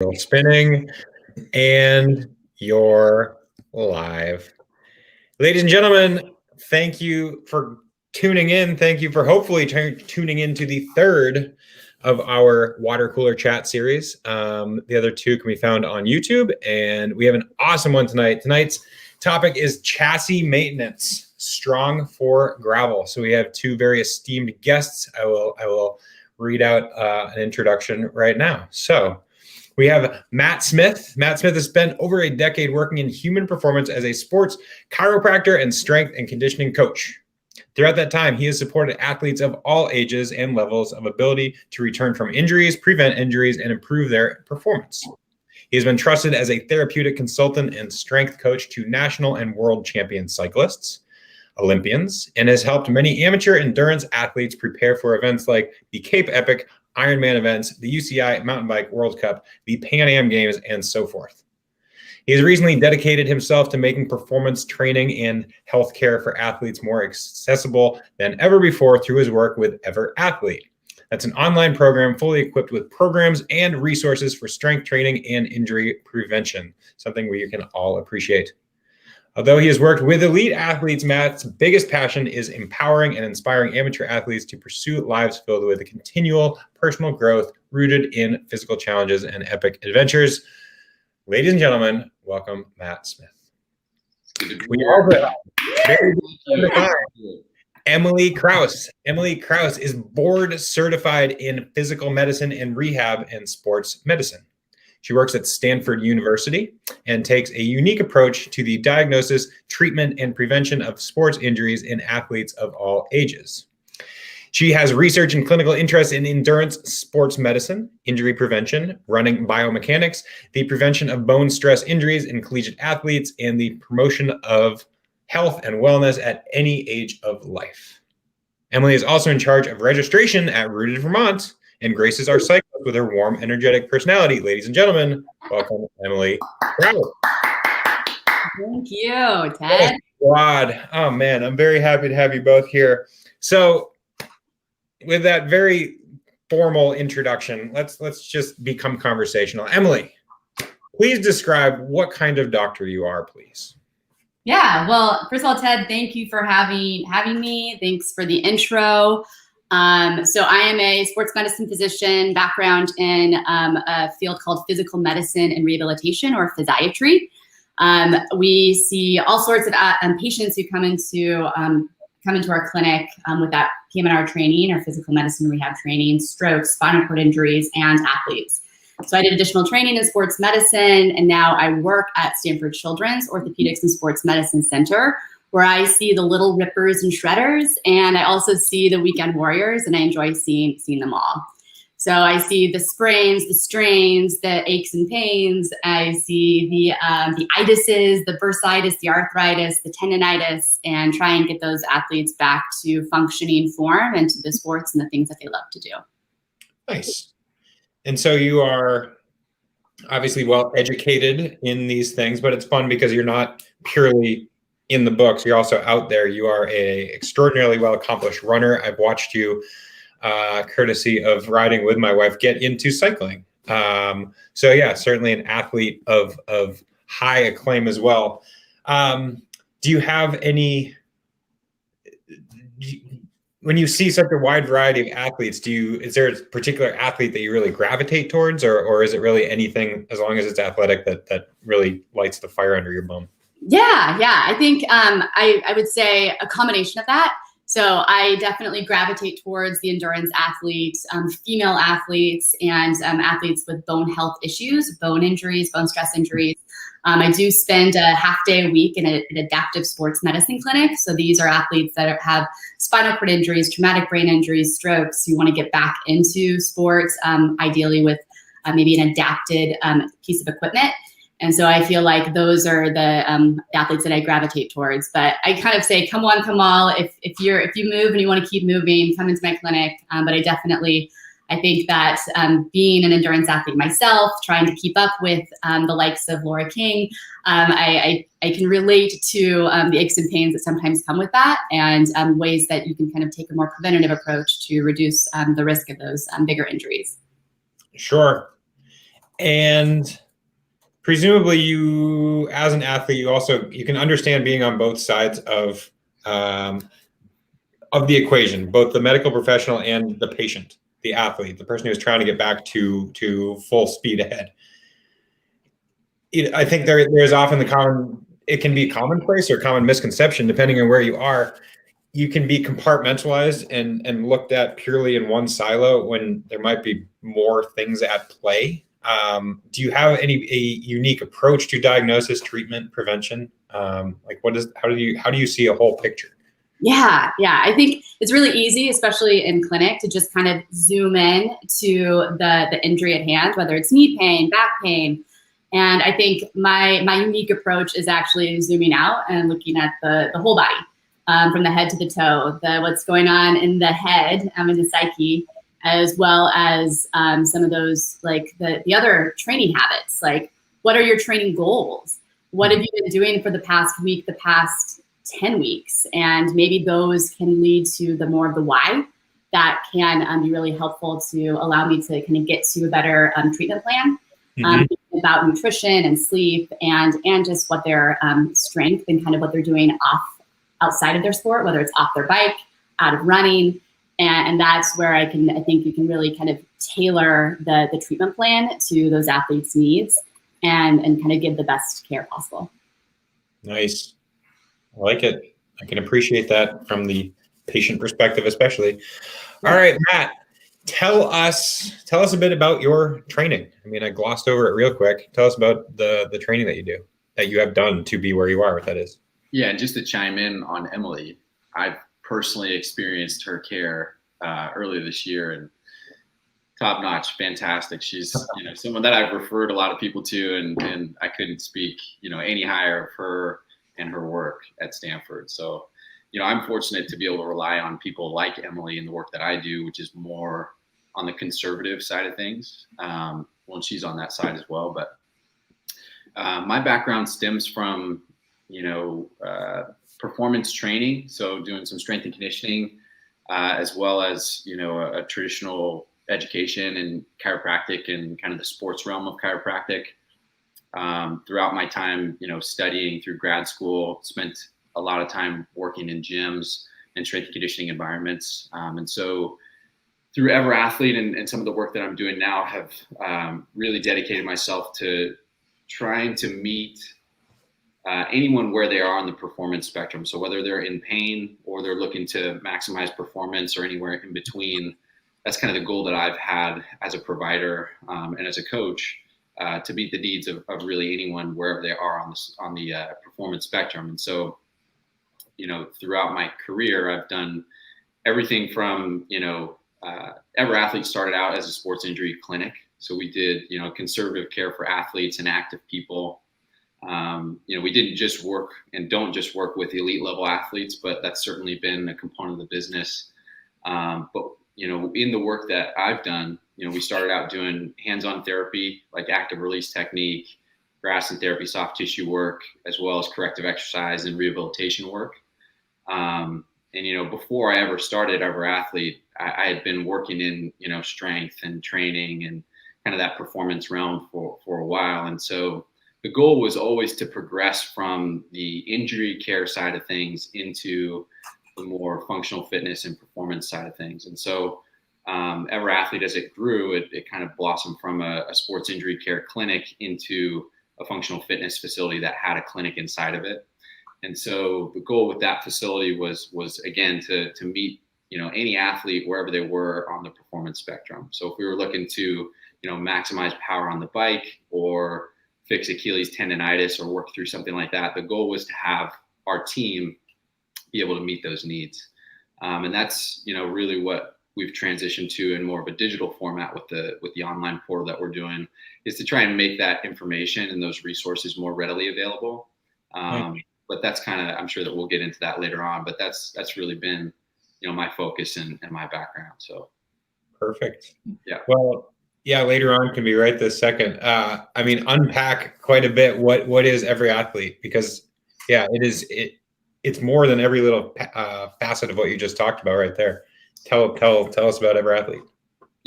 Wheel spinning, and you're live. Ladies and gentlemen, thank you for tuning in. Thank you for hopefully tuning into the third of our water cooler chat series. The other two can be found on YouTube, and we have an awesome one tonight. Tonight's topic is chassis maintenance, strong for gravel. So we have two very esteemed guests. I will read out an introduction right now. So we have Matt Smith. Matt Smith has spent over a decade working in human performance as a sports chiropractor and strength and conditioning coach. Throughout that time, he has supported athletes of all ages and levels of ability to return from injuries, prevent injuries, and improve their performance. He has been trusted as a therapeutic consultant and strength coach to national and world champion cyclists, Olympians, and has helped many amateur endurance athletes prepare for events like the Cape Epic, Ironman Events, the UCI Mountain Bike World Cup, the Pan Am Games, and so forth. He has recently dedicated himself to making performance training and healthcare for athletes more accessible than ever before through his work with Everathlete. That's an online program fully equipped with programs and resources for strength training and injury prevention, something we can all appreciate. Although he has worked with elite athletes, Matt's biggest passion is empowering and inspiring amateur athletes to pursue lives filled with a continual personal growth rooted in physical challenges and epic adventures. Ladies and gentlemen, welcome Matt Smith. We also have Emily Kraus. Emily Kraus is board certified in physical medicine and rehab and sports medicine. She works at Stanford University and takes a unique approach to the diagnosis, treatment, and prevention of sports injuries in athletes of all ages. She has research and clinical interest in endurance sports medicine, injury prevention, running biomechanics, the prevention of bone stress injuries in collegiate athletes, and the promotion of health and wellness at any age of life. Emily is also in charge of registration at Rooted Vermont and graces our cyclists with her warm, energetic personality. Ladies and gentlemen, welcome Emily Kraus. Thank you, Ted. God, oh man, I'm very happy to have you both here. So, with that very formal introduction, let's just become conversational. Emily, please describe what kind of doctor you are, please. Yeah, well, first of all, Ted, thank you for having me. Thanks for the intro. So I am a sports medicine physician, background in a field called physical medicine and rehabilitation, or physiatry. We see all sorts of patients who come into our clinic with that PM&R training, or physical medicine rehab training, strokes, spinal cord injuries, and athletes. So I did additional training in sports medicine, and now I work at Stanford Children's Orthopedics and Sports Medicine Center, where I see the little rippers and shredders, and I also see the weekend warriors, and I enjoy seeing them all. So I see the sprains, the strains, the aches and pains. I see the itises, the bursitis, the arthritis, the tendonitis, and try and get those athletes back to functioning form and to the sports and the things that they love to do. Nice. And so you are obviously well educated in these things, but it's fun because you're not purely in the books. You're also out there. You are a extraordinarily well accomplished runner. I've watched you, courtesy of riding with my wife, get into cycling. So yeah, certainly an athlete of high acclaim as well. Do you have any? When you see such a wide variety of athletes, is there a particular athlete that you really gravitate towards, or is it really anything as long as it's athletic that really lights the fire under your bum? Yeah. I think I would say a combination of that. So I definitely gravitate towards the endurance athletes, female athletes, and athletes with bone health issues, bone injuries, bone stress injuries. I do spend a half day a week in an adaptive sports medicine clinic. So these are athletes that have spinal cord injuries, traumatic brain injuries, strokes, who want to get back into sports, ideally with maybe an adapted piece of equipment. And so I feel like those are the athletes that I gravitate towards. But I kind of say, come one, come all. If you move and you want to keep moving, come into my clinic. But I think that being an endurance athlete myself, trying to keep up with the likes of Laura King, I can relate to the aches and pains that sometimes come with that, and ways that you can kind of take a more preventative approach to reduce the risk of those bigger injuries. Sure. And presumably you, as an athlete, you can understand being on both sides of the equation, both the medical professional and the patient, the athlete, the person who's trying to get back to full speed ahead. I think there's often it can be commonplace or common misconception, depending on where you are. You can be compartmentalized and looked at purely in one silo when there might be more things at play. Do you have a unique approach to diagnosis, treatment, prevention? How do you see a whole picture? Yeah. I think it's really easy, especially in clinic, to just kind of zoom in to the injury at hand, whether it's knee pain, back pain. And I think my unique approach is actually zooming out and looking at the whole body, from the head to the toe, what's going on in the head, in the psyche, as well as some of those, like the other training habits. Like, what are your training goals? What have you been doing for the past week, the past 10 weeks? And maybe those can lead to the more of the why that can be really helpful to allow me to kind of get to a better treatment plan. About nutrition and sleep and just what their strength and kind of what they're doing outside of their sport, whether it's off their bike, out of running. And that's where I think you can really kind of tailor the treatment plan to those athletes' needs and kind of give the best care possible. Nice. I like it. I can appreciate that from the patient perspective, especially. All right, Matt, tell us a bit about your training. I mean, I glossed over it real quick. Tell us about the training that you have done to be where you are, what that is. Yeah, and just to chime in on Emily, I've personally experienced her care earlier this year, and top notch, fantastic. She's someone that I've referred a lot of people to, and I couldn't speak any higher of her and her work at Stanford. So I'm fortunate to be able to rely on people like Emily in the work that I do, which is more on the conservative side of things. Well, she's on that side as well. But my background stems from, performance training. So doing some strength and conditioning, as well as, a traditional education and chiropractic and kind of the sports realm of chiropractic. Throughout my time, studying through grad school, spent a lot of time working in gyms and strength and conditioning environments. And so through Everathlete and some of the work that I'm doing now, have really dedicated myself to trying to meet anyone where they are on the performance spectrum. So whether they're in pain or they're looking to maximize performance or anywhere in between, that's kind of the goal that I've had as a provider and as a coach, to meet the needs of really anyone wherever they are on the performance spectrum. And so, throughout my career, I've done everything from, Everathlete started out as a sports injury clinic. So we did, conservative care for athletes and active people. We didn't just work and don't just work with elite level athletes, but that's certainly been a component of the business. But in the work that I've done, we started out doing hands-on therapy, like active release technique, grass and therapy, soft tissue work, as well as corrective exercise and rehabilitation work. And before I ever started Everathlete, I had been working in, strength and training and kind of that performance realm for a while. And so the goal was always to progress from the injury care side of things into the more functional fitness and performance side of things. And so Everathlete, as it grew, it kind of blossomed from a sports injury care clinic into a functional fitness facility that had a clinic inside of it. And so the goal with that facility was again to meet any athlete wherever they were on the performance spectrum. So if we were looking to maximize power on the bike or fix Achilles tendonitis or work through something like that, the goal was to have our team be able to meet those needs. And that's really what we've transitioned to in more of a digital format with the online portal that we're doing, is to try and make that information and those resources more readily available. But that's kind of, I'm sure that we'll get into that later on, but that's really been, my focus and my background. So. Perfect. Yeah. Well, yeah, later on can be right this second. Unpack quite a bit. What is Everathlete? Because it's more than every little facet of what you just talked about right there. Tell us about Everathlete.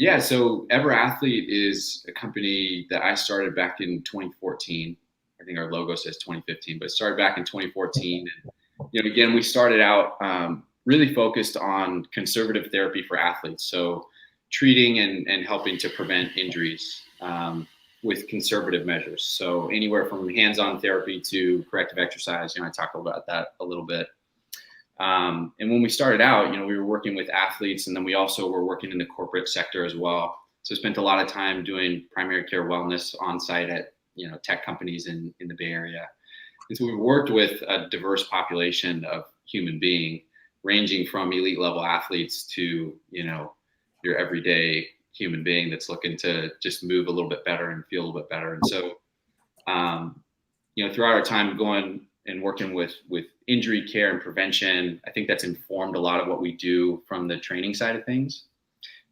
Yeah, so Everathlete is a company that I started back in 2014. I think our logo says 2015, but it started back in 2014. And, again, we started out really focused on conservative therapy for athletes. So treating and helping to prevent injuries with conservative measures. So anywhere from hands-on therapy to corrective exercise, I talk about that a little bit. And when we started out, we were working with athletes, and then we also were working in the corporate sector as well. So spent a lot of time doing primary care wellness on site at, tech companies in the Bay Area. And so we worked with a diverse population of human being, ranging from elite level athletes to, your everyday human being that's looking to just move a little bit better and feel a little bit better. And so, throughout our time going and working with injury care and prevention, I think that's informed a lot of what we do from the training side of things.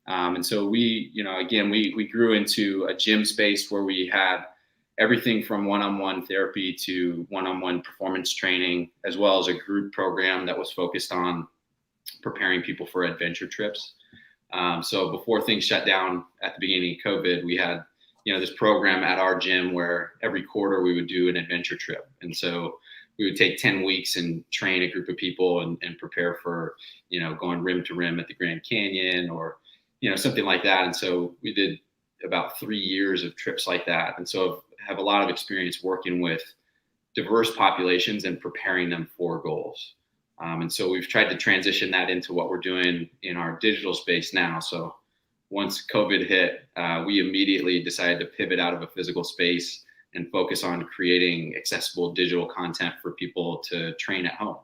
And so we, again, we grew into a gym space where we had everything from one-on-one therapy to one-on-one performance training, as well as a group program that was focused on preparing people for adventure trips. So before things shut down at the beginning of COVID, we had, this program at our gym where every quarter we would do an adventure trip. And so we would take 10 weeks and train a group of people and prepare for, going rim to rim at the Grand Canyon or, something like that. And so we did about 3 years of trips like that. And so have a lot of experience working with diverse populations and preparing them for goals. And so we've tried to transition that into what we're doing in our digital space now. So once COVID hit, we immediately decided to pivot out of a physical space and focus on creating accessible digital content for people to train at home.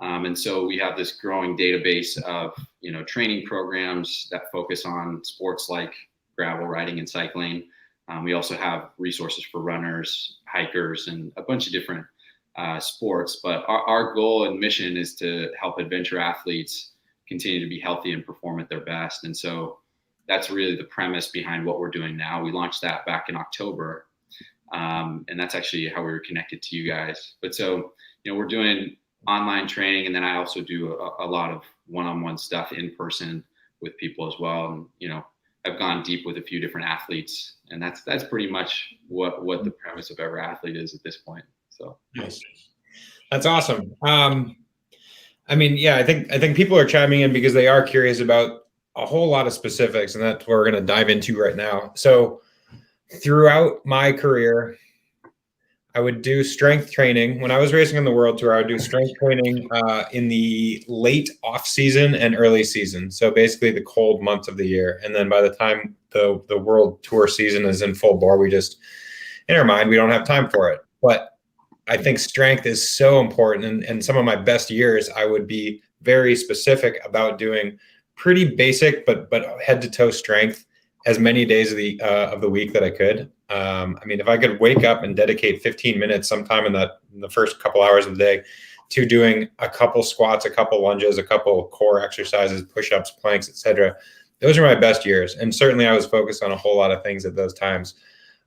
And so we have this growing database of, training programs that focus on sports like gravel riding and cycling. We also have resources for runners, hikers, and a bunch of different sports. But our goal and mission is to help adventure athletes continue to be healthy and perform at their best. And so that's really the premise behind what we're doing now. We launched that back in October. And that's actually how we were connected to you guys. But so, we're doing online training, and then I also do a lot of one-on-one stuff in person with people as well. And, I've gone deep with a few different athletes, and that's pretty much what the premise of Everathlete is at this point. So nice. That's awesome. I think people are chiming in because they are curious about a whole lot of specifics, and that's what we're going to dive into right now. So throughout my career, I would do strength training. When I was racing on the World Tour, I would do strength training in the late off season and early season. So basically the cold months of the year. And then by the time the World Tour season is in full bore, we just, in our mind, we don't have time for it. But I think strength is so important. And some of my best years, I would be very specific about doing pretty basic, but head to toe strength as many days of the week that I could. If I could wake up and dedicate 15 minutes sometime in the first couple hours of the day to doing a couple squats, a couple lunges, a couple core exercises, push-ups, planks, etc., those are my best years. And certainly I was focused on a whole lot of things at those times.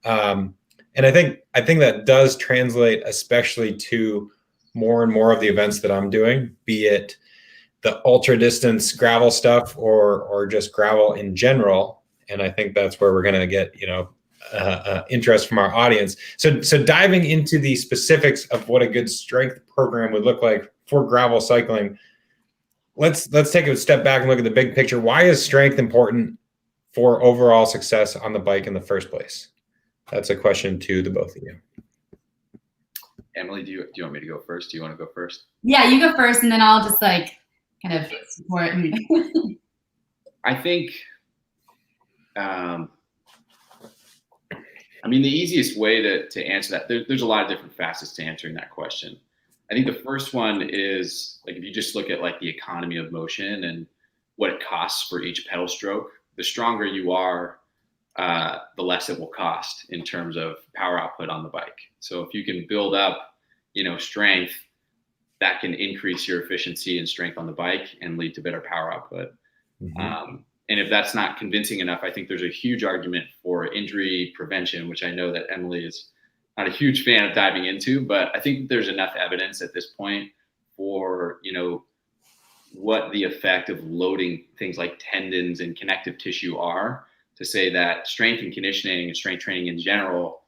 And I think that does translate especially to more and more of the events that I'm doing, be it the ultra distance gravel stuff or just gravel in general. And I think that's where we're going to get, interest from our audience. So diving into the specifics of what a good strength program would look like for gravel cycling, let's take a step back and look at the big picture. Why is strength important for overall success on the bike in the first place? That's a question to the both of you. Emily, do you want me to go first? Do you want to go first? Yeah, you go first, and then I'll just kind of support. I think, the easiest way to answer that, there's a lot of different facets to answering that question. I think the first one is, if you just look at the economy of motion and what it costs for each pedal stroke, the stronger you are, the less it will cost in terms of power output on the bike. So if you can build up, strength, that can increase your efficiency and strength on the bike and lead to better power output. Mm-hmm. And if that's not convincing enough, I think there's a huge argument for injury prevention, which I know that Emily is not a huge fan of diving into, but I think there's enough evidence at this point for, what the effect of loading things like tendons and connective tissue are, to say that strength and conditioning and strength training in general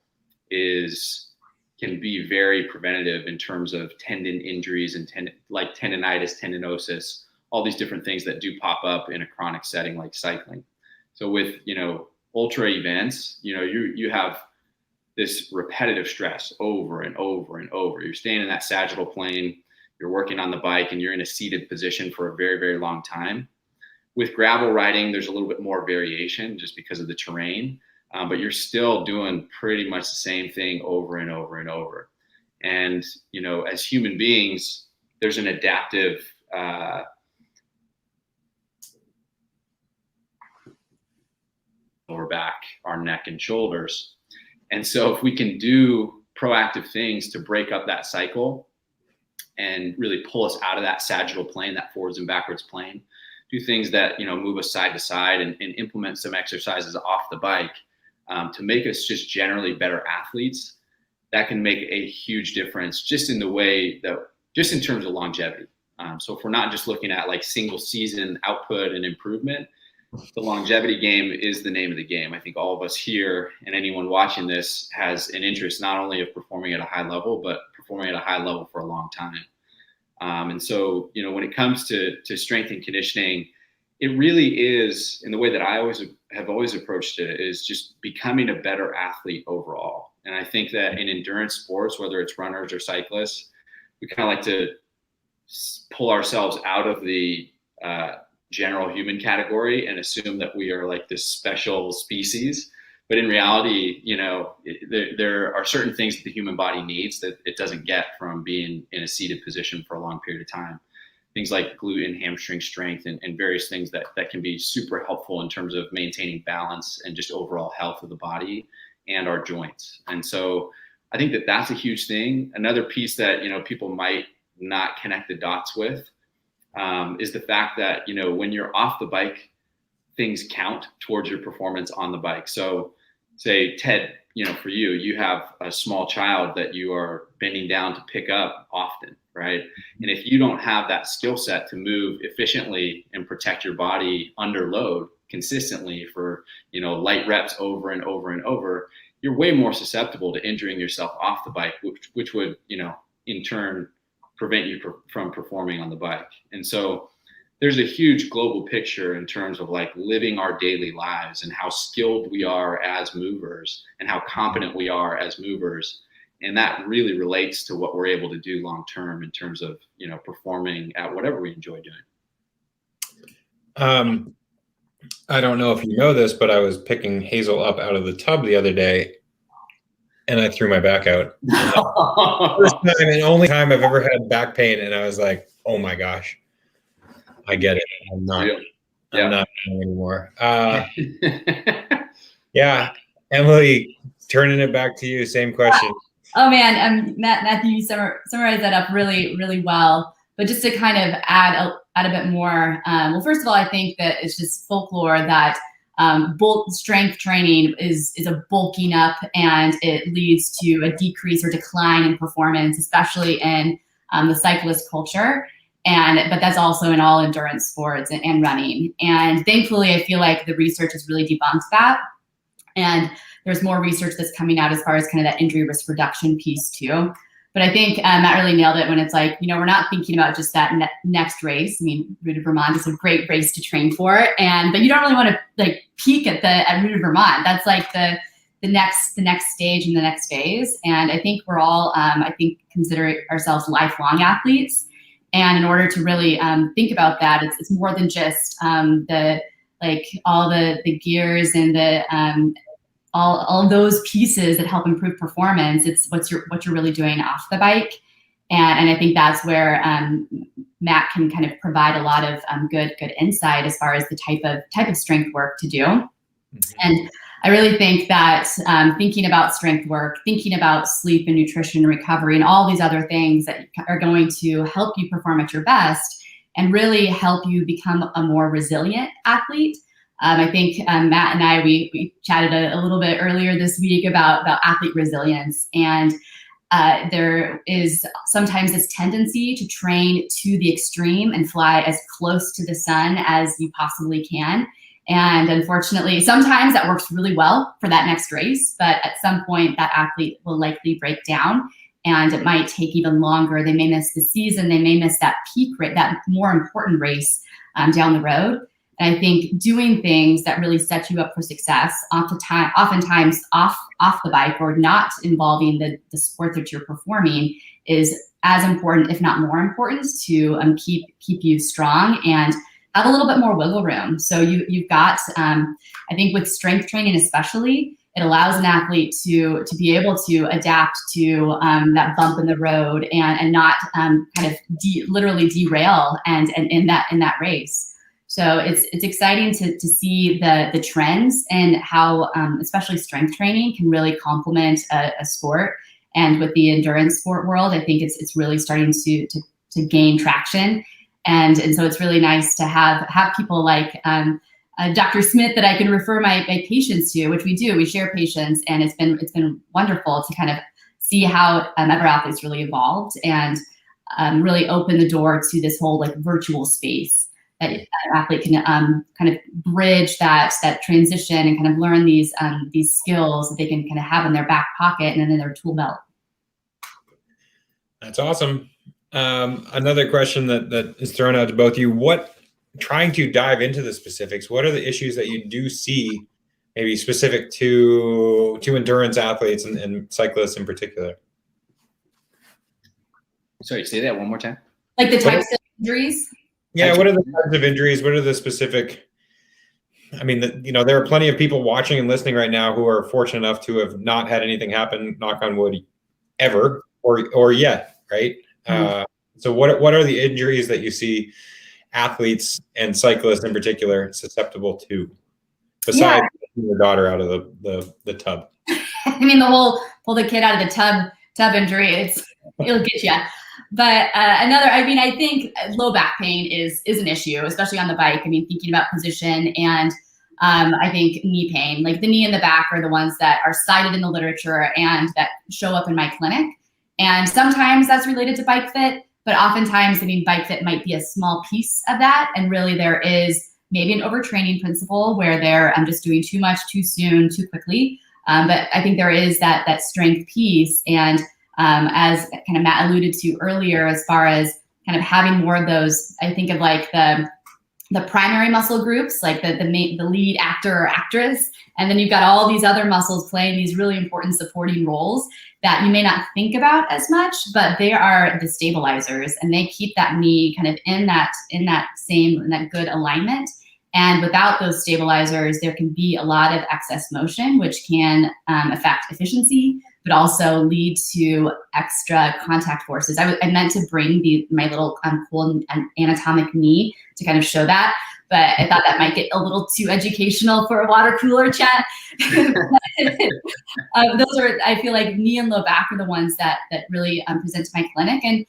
can be very preventative in terms of tendon injuries and like tendonitis, tendinosis, all these different things that do pop up in a chronic setting like cycling. So with, ultra events, you have this repetitive stress over and over and over. You're staying in that sagittal plane, you're working on the bike, and you're in a seated position for a very, very long time. With gravel riding, there's a little bit more variation just because of the terrain, but you're still doing pretty much the same thing over and over and over. And, as human beings, there's an adaptive lower back, our neck and shoulders. And so if we can do proactive things to break up that cycle and really pull us out of that sagittal plane, that forwards and backwards plane, do things that, move us side to side, and implement some exercises off the bike to make us just generally better athletes, that can make a huge difference just in the way that, just in terms of longevity. So if we're not just looking at like single season output and improvement, the longevity game is the name of the game. I think all of us here and anyone watching this has an interest not only of performing at a high level, but performing at a high level for a long time. And so, when it comes to strength and conditioning, it really is, in the way that I have always approached it, is just becoming a better athlete overall. And I think that in endurance sports, whether it's runners or cyclists, we kind of like to pull ourselves out of the general human category and assume that we are like this special species. But in reality, there are certain things that the human body needs that it doesn't get from being in a seated position for a long period of time. Things like glute and hamstring strength and various things that can be super helpful in terms of maintaining balance and just overall health of the body and our joints. And so I think that that's a huge thing. Another piece that, people might not connect the dots with is the fact that, when you're off the bike, things count towards your performance on the bike. So say, Ted, for you have a small child that you are bending down to pick up often, right? And if you don't have that skill set to move efficiently and protect your body under load consistently for, light reps over and over and over, you're way more susceptible to injuring yourself off the bike, which would, in turn prevent you from performing on the bike. And so there's a huge global picture in terms of like living our daily lives and how skilled we are as movers and how competent we are as movers. And that really relates to what we're able to do long-term in terms of, performing at whatever we enjoy doing. I don't know if you know this, but I was picking Hazel up out of the tub the other day and I threw my back out. First time and only time I've ever had back pain. And I was like, oh my gosh. I get it. I'm not anymore. Yeah. Emily, turning it back to you. Same question. Oh man, Matthew, you summarized that up really, really well. But just to kind of add a bit more, well, first of all, I think that it's just folklore that strength training is a bulking up, and it leads to a decrease or decline in performance, especially in the cyclist culture. But that's also in all endurance sports and running. And thankfully, I feel like the research has really debunked that. And there's more research that's coming out as far as kind of that injury risk reduction piece too. But I think Matt really nailed it when it's like, we're not thinking about just that next race. I mean, Route of Vermont is a great race to train for, but you don't really want to like peak at Route of Vermont. That's like the next stage and the next phase. And I think we're all, consider ourselves lifelong athletes. And in order to really think about that, it's more than just all the gears and the all those pieces that help improve performance. It's what you're really doing off the bike, and I think that's where Matt can kind of provide a lot of good insight as far as the type of strength work to do. Mm-hmm. And I really think that thinking about strength work, thinking about sleep and nutrition and recovery and all these other things that are going to help you perform at your best and really help you become a more resilient athlete. I think Matt and I, we chatted a little bit earlier this week about athlete resilience. And there is sometimes this tendency to train to the extreme and fly as close to the sun as you possibly can. And unfortunately, sometimes that works really well for that next race, but at some point that athlete will likely break down, and it might take even longer. They may miss the season, they may miss that peak rate, that more important race down the road. And I think doing things that really set you up for success, oftentimes off the bike or not involving the sport that you're performing, is as important, if not more important, to keep you strong and have a little bit more wiggle room. So you've got, I think with strength training especially, it allows an athlete to be able to adapt to that bump in the road and not kind of literally derail and in that race. So it's exciting to see the trends and how especially strength training can really complement a sport. And with the endurance sport world, I think it's really starting to gain traction. And so it's really nice to have people like Dr. Smith that I can refer my patients to, which we do. We share patients, and it's been wonderful to kind of see how Everathlete really evolved and really open the door to this whole like virtual space that an athlete can kind of bridge that transition and kind of learn these skills that they can kind of have in their back pocket and in their tool belt. That's awesome. Another question that is thrown out to both of you, trying to dive into the specifics, what are the issues that you do see maybe specific to endurance athletes and cyclists in particular? Sorry, say that one more time. Like the types of injuries? Yeah, what are the types of injuries? What are the specific, I mean, there are plenty of people watching and listening right now who are fortunate enough to have not had anything happen, knock on wood, ever or yet, right? Mm-hmm. So what are the injuries that you see athletes and cyclists in particular susceptible to, besides getting your daughter out of the tub? I mean, the whole pull the kid out of the tub injury, it'll get you. But I think low back pain is an issue, especially on the bike. I mean, thinking about position, and I think knee pain, like the knee and the back, are the ones that are cited in the literature and that show up in my clinic. And sometimes that's related to bike fit, but oftentimes, I mean, bike fit might be a small piece of that. And really there is maybe an overtraining principle where they're just doing too much, too soon, too quickly. But I think there is that strength piece. And as kind of Matt alluded to earlier, as far as kind of having more of those, I think of like the primary muscle groups, like the lead actor or actress, and then you've got all these other muscles playing these really important supporting roles that you may not think about as much, but they are the stabilizers, and they keep that knee kind of in that good alignment. And without those stabilizers, there can be a lot of excess motion, which can affect efficiency, but also lead to extra contact forces. I meant to bring my little cool anatomic knee to kind of show that, but I thought that might get a little too educational for a water cooler chat. Those are, I feel like knee and low back are the ones that really present to my clinic. And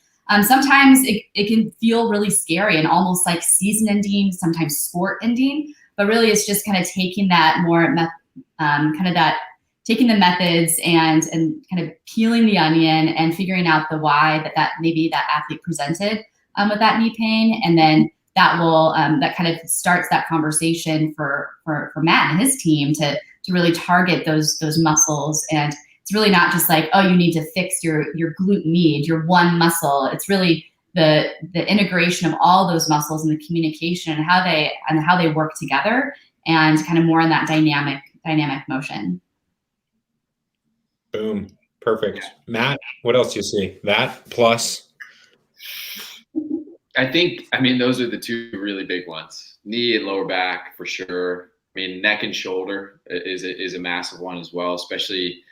sometimes it can feel really scary and almost like season ending, sometimes sport ending, but really it's just kind of taking that more, taking the methods and kind of peeling the onion and figuring out the why that maybe that athlete presented with that knee pain. And then that will, that kind of starts that conversation for Matt and his team to really target those muscles. And it's really not just like, oh, you need to fix your glute med, your one muscle. It's really the integration of all those muscles and the communication and how they work together, and kind of more in that dynamic motion. Boom. Perfect. Matt, what else do you see? That plus? I mean, those are the two really big ones. Knee and lower back for sure. I mean, neck and shoulder is a massive one as well, especially,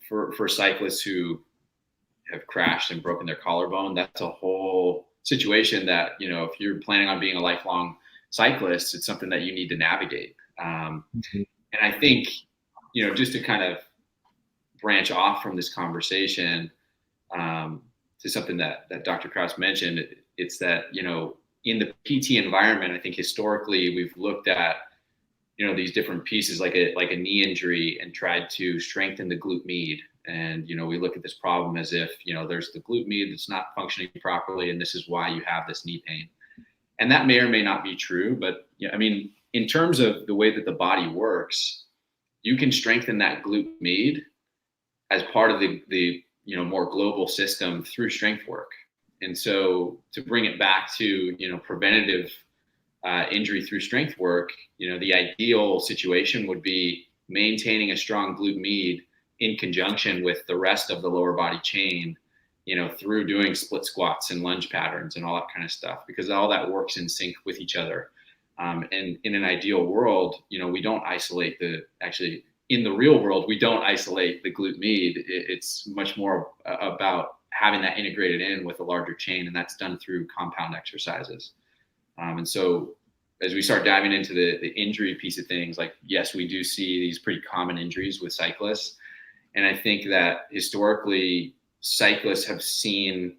for cyclists who have crashed and broken their collarbone. That's a whole situation that, if you're planning on being a lifelong cyclist, it's something that you need to navigate. And I think, just to kind of branch off from this conversation to something that Dr. Kraus mentioned, it's that, in the PT environment, I think historically we've looked at, these different pieces like a knee injury and tried to strengthen the glute med And, we look at this problem as if, there's the glute med that's not functioning properly, and this is why you have this knee pain. And that may or may not be true, but in terms of the way that the body works, you can strengthen that glute med as part of the more global system through strength work. And so to bring it back to, preventative injury through strength work, the ideal situation would be maintaining a strong glute med in conjunction with the rest of the lower body chain, through doing split squats and lunge patterns and all that kind of stuff, because all that works in sync with each other. And in an ideal world, we don't isolate in the real world, we don't isolate the glute med. It's much more about having that integrated in with a larger chain, and that's done through compound exercises. And so as we start diving into the injury piece of things, like, yes, we do see these pretty common injuries with cyclists. And I think that historically cyclists have seen,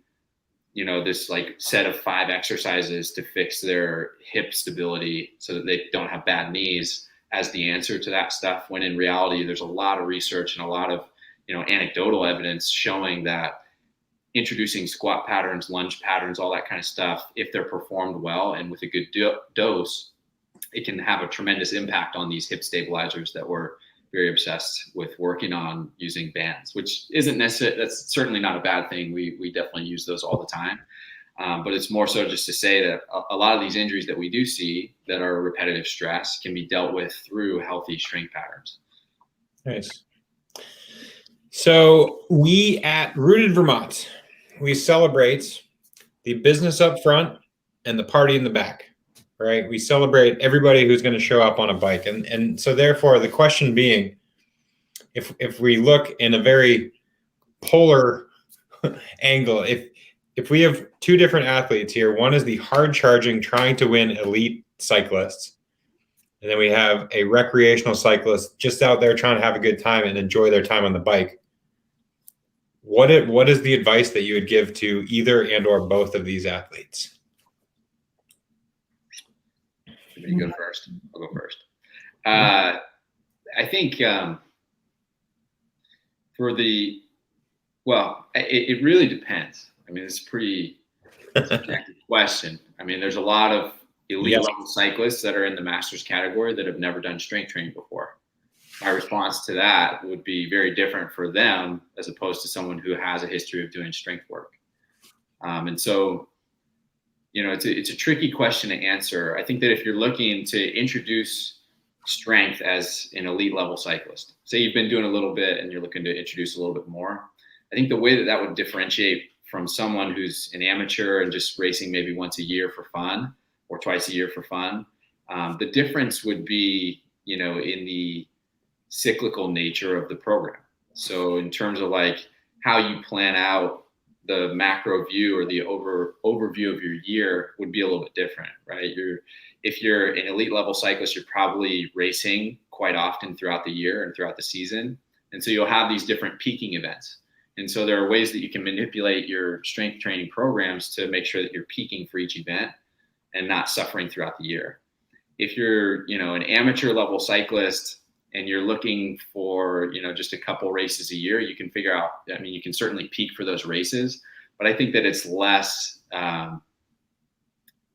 this like set of 5 exercises to fix their hip stability so that they don't have bad knees as the answer to that stuff. When in reality, there's a lot of research and a lot of, anecdotal evidence showing that introducing squat patterns, lunge patterns, all that kind of stuff, if they're performed well and with a good dose, it can have a tremendous impact on these hip stabilizers that we're very obsessed with working on using bands, which isn't necessarily, that's certainly not a bad thing. We definitely use those all the time. But it's more so just to say that a lot of these injuries that we do see that are repetitive stress can be dealt with through healthy strength patterns. Nice. So we at Rooted Vermont, we celebrate the business up front and the party in the back, right? We celebrate everybody who's going to show up on a bike. And so therefore the question being, if we look in a very polar angle, if we have 2 different athletes here, one is the hard charging, trying to win elite cyclists. And then we have a recreational cyclist just out there trying to have a good time and enjoy their time on the bike. What is the advice that you would give to either and or both of these athletes? You go first. I'll go first. I think it really depends. It's a pretty subjective question. There's a lot of elite level cyclists that are in the masters category that have never done strength training before. My response to that would be very different for them as opposed to someone who has a history of doing strength work. And so, it's a tricky question to answer. I think that if you're looking to introduce strength as an elite level cyclist, say you've been doing a little bit and you're looking to introduce a little bit more, I think the way that would differentiate from someone who's an amateur and just racing maybe once a year for fun or twice a year for fun, the difference would be, in the cyclical nature of the program. So in terms of like how you plan out the macro view or the overview of your year would be a little bit different, right? If you're an elite level cyclist, you're probably racing quite often throughout the year and throughout the season. And so you'll have these different peaking events. And so there are ways that you can manipulate your strength training programs to make sure that you're peaking for each event and not suffering throughout the year. If you're, an amateur level cyclist and you're looking for, just a couple races a year, you can figure out, you can certainly peak for those races, but I think that it's less,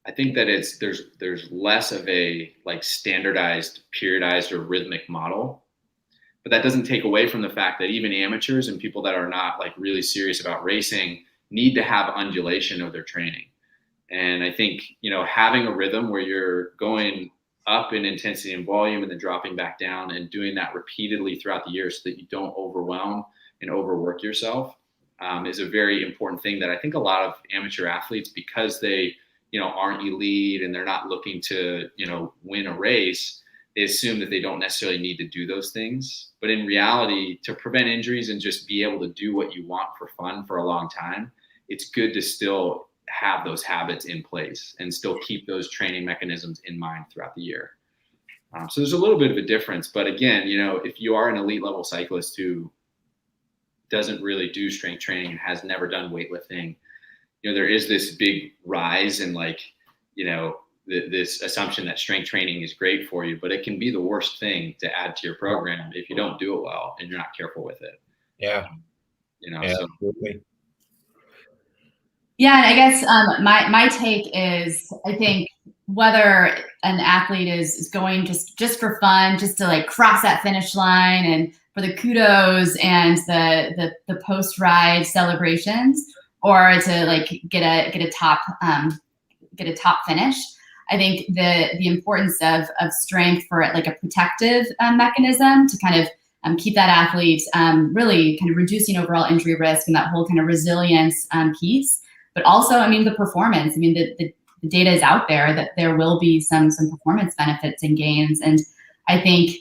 there's less of a like standardized, periodized or rhythmic model. But that doesn't take away from the fact that even amateurs and people that are not like really serious about racing need to have undulation of their training. And I think, having a rhythm where you're going up in intensity and volume and then dropping back down and doing that repeatedly throughout the year so that you don't overwhelm and overwork yourself is a very important thing that I think a lot of amateur athletes, because they, aren't elite and they're not looking to, win a race, they assume that they don't necessarily need to do those things. But in reality, to prevent injuries and just be able to do what you want for fun for a long time, it's good to still have those habits in place and still keep those training mechanisms in mind throughout the year. So there's a little bit of a difference. But again, if you are an elite level cyclist who doesn't really do strength training and has never done weightlifting, there is this big rise in this assumption that strength training is great for you, but it can be the worst thing to add to your program if you don't do it well and you're not careful with it. Yeah. Yeah, So. absolutely. Yeah, and I guess my take is, I think whether an athlete is going just for fun, just to like cross that finish line and for the kudos and the post ride celebrations, or to like get a top finish. I think the importance of strength for like a protective mechanism to kind of keep that athlete really kind of reducing overall injury risk and that whole kind of resilience piece. But also, I mean, the performance. I mean, the data is out there that there will be some performance benefits and gains. And I think,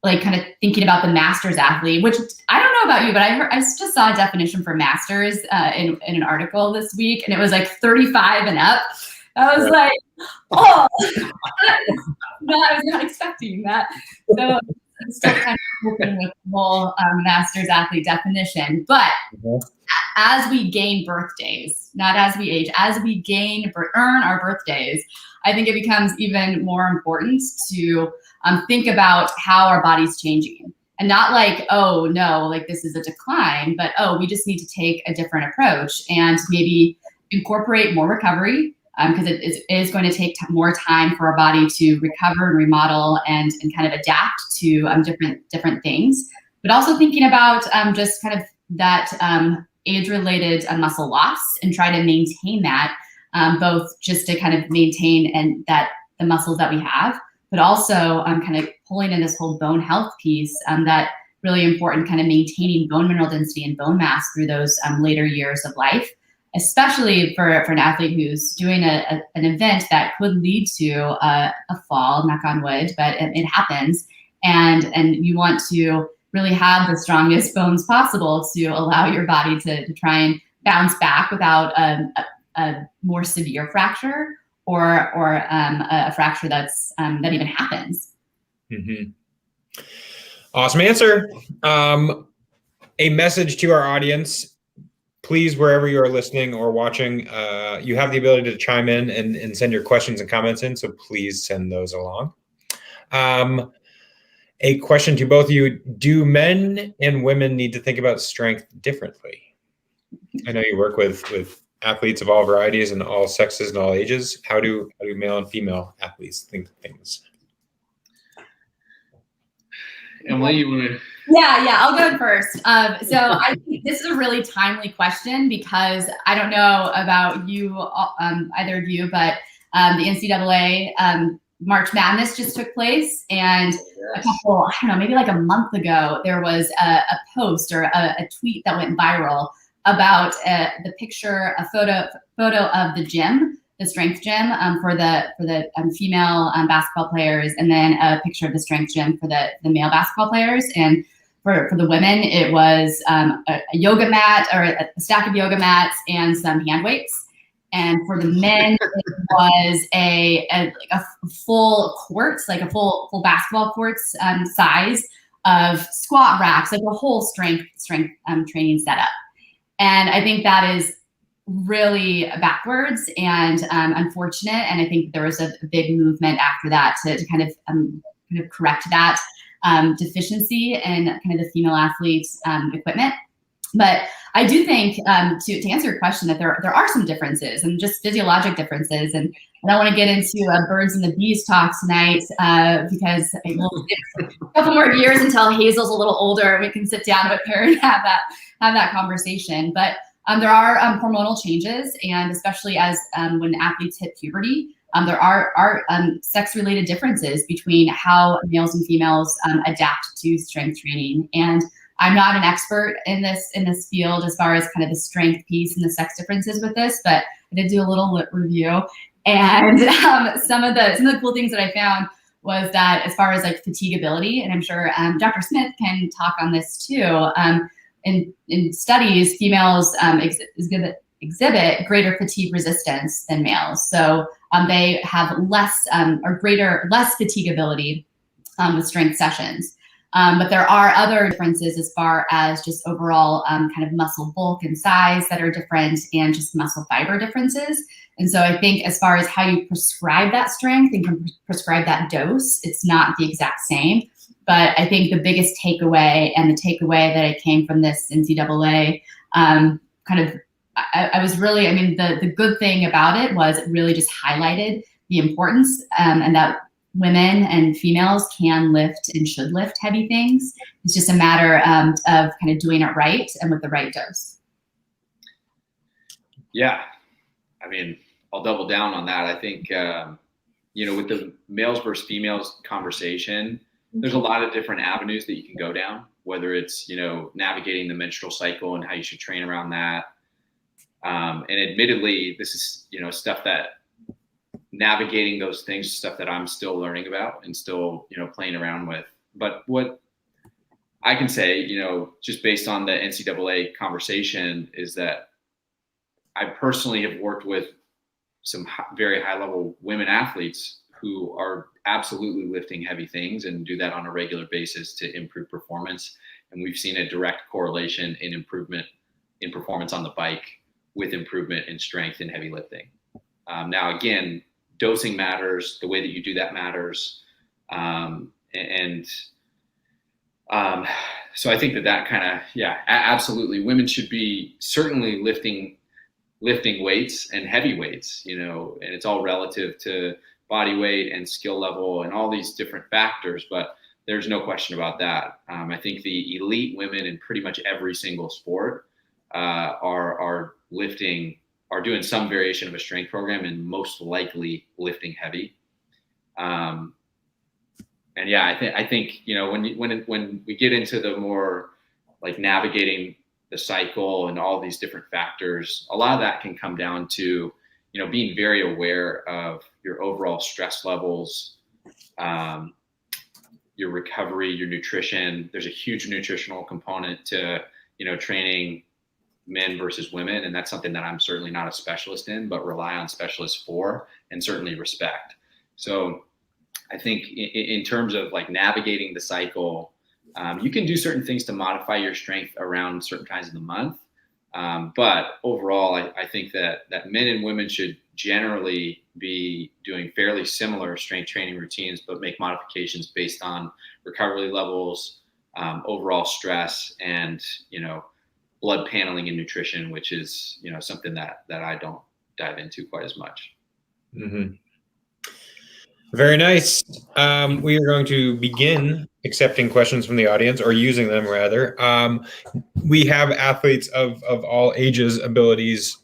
like, kind of thinking about the masters athlete, which I don't know about you, but I just saw a definition for masters in an article this week, and it was like 35 and up. I was like, oh, I was not expecting that. So I'm still kind of hoping with the whole masters athlete definition, but. As we gain birthdays, not as we age, as we earn our birthdays, I think it becomes even more important to think about how our body's changing. And not like, oh no, like this is a decline, but oh, we just need to take a different approach and maybe incorporate more recovery, because it is going to take more time for our body to recover and remodel and kind of adapt to different things. But also thinking about just kind of that age-related muscle loss and try to maintain that, both just to kind of maintain and that the muscles that we have, but also kind of pulling in this whole bone health piece, that really important kind of maintaining bone mineral density and bone mass through those later years of life, especially for an athlete who's doing an event that could lead to a fall, knock on wood, but it happens. And you want to really have the strongest bones possible to allow your body to try and bounce back without a more severe fracture or a fracture that even happens. Mm-hmm. Awesome answer. A message to our audience, please, wherever you are listening or watching, you have the ability to chime in and send your questions and comments in, so please send those along. A question to both of you: do men and women need to think about strength differently? I know you work with athletes of all varieties and all sexes and all ages. How do male and female athletes think things? Emily, you want to? Yeah, I'll go first. So I think this is a really timely question, because I don't know about you, either of you, but the NCAA March Madness just took place, and a couple, I don't know, maybe like a month ago, there was a post or a tweet that went viral about the picture, a photo of the gym, the strength gym for the female basketball players, and then a picture of the strength gym for the male basketball players. And for the women, it was a yoga mat, or a stack of yoga mats and some hand weights. And for the men, it was a full court, like a full basketball courts size of squat racks, like a whole strength training setup. And I think that is really backwards and unfortunate. And I think there was a big movement after that to kind of correct that deficiency in kind of the female athletes' equipment. But I do think, to answer your question, that there are some differences and just physiologic differences. And I don't want to get into birds and the bees talk tonight, because we'll get a couple more years until Hazel's a little older and we can sit down with her and have that conversation. But there are hormonal changes, and especially as when athletes hit puberty, there are sex-related differences between how males and females adapt to strength training. And I'm not an expert in this field as far as kind of the strength piece and the sex differences with this, but I did do a little review. And some of the cool things that I found was that as far as like fatigability, and I'm sure Dr. Smith can talk on this too, in studies, females exhibit greater fatigue resistance than males. So they have less fatigability with strength sessions. But there are other differences as far as just overall kind of muscle bulk and size that are different, and just muscle fiber differences. And so I think as far as how you prescribe that strength and can prescribe that dose, it's not the exact same. But I think the biggest takeaway, and the takeaway that I came from this NCAA I was really, I mean, the good thing about it was it really just highlighted the importance and that women and females can lift and should lift heavy things. It's just a matter of kind of doing it right and with the right dose. Yeah. I mean, I'll double down on that. I think, with the males versus females conversation, there's a lot of different avenues that you can go down, whether it's, navigating the menstrual cycle and how you should train around that. And admittedly, this is, stuff that navigating those things, stuff that I'm still learning about and still, playing around with. But what I can say, just based on the NCAA conversation, is that I personally have worked with some very high level women athletes who are absolutely lifting heavy things and do that on a regular basis to improve performance. And we've seen a direct correlation in improvement in performance on the bike with improvement in strength in heavy lifting. Now, again, dosing matters. The way that you do that matters. So I think that kind of, absolutely. Women should be certainly lifting weights and heavy weights, and it's all relative to body weight and skill level and all these different factors, but there's no question about that. I think the elite women in pretty much every single sport are doing some variation of a strength program and most likely lifting heavy. I think when we get into the more like navigating the cycle and all these different factors, a lot of that can come down to being very aware of your overall stress levels, your recovery, your nutrition. There's a huge nutritional component to training men versus women, and that's something that I'm certainly not a specialist in, but rely on specialists for and certainly respect. So I think in terms of like navigating the cycle, you can do certain things to modify your strength around certain times of the month. But overall, I think that men and women should generally be doing fairly similar strength training routines, but make modifications based on recovery levels, overall stress, and, blood paneling and nutrition, which is, something that I don't dive into quite as much. Mm-hmm. Very nice. We are going to begin accepting questions from the audience, or using them rather. We have athletes of all ages, abilities,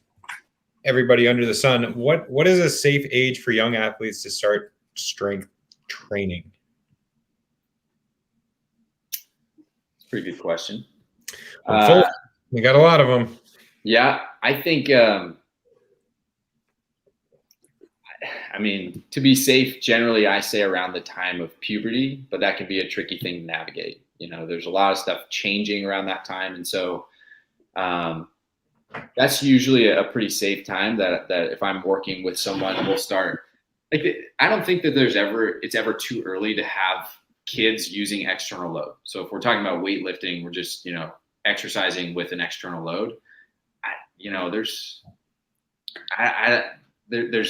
everybody under the sun. What is a safe age for young athletes to start strength training? Pretty good question. We got a lot of them. Yeah, I think, to be safe, generally I say around the time of puberty, but that can be a tricky thing to navigate. There's a lot of stuff changing around that time. And so that's usually a pretty safe time that if I'm working with someone, we'll start. I don't think that it's ever too early to have kids using external load. So if we're talking about weightlifting, we're just, exercising with an external load. There's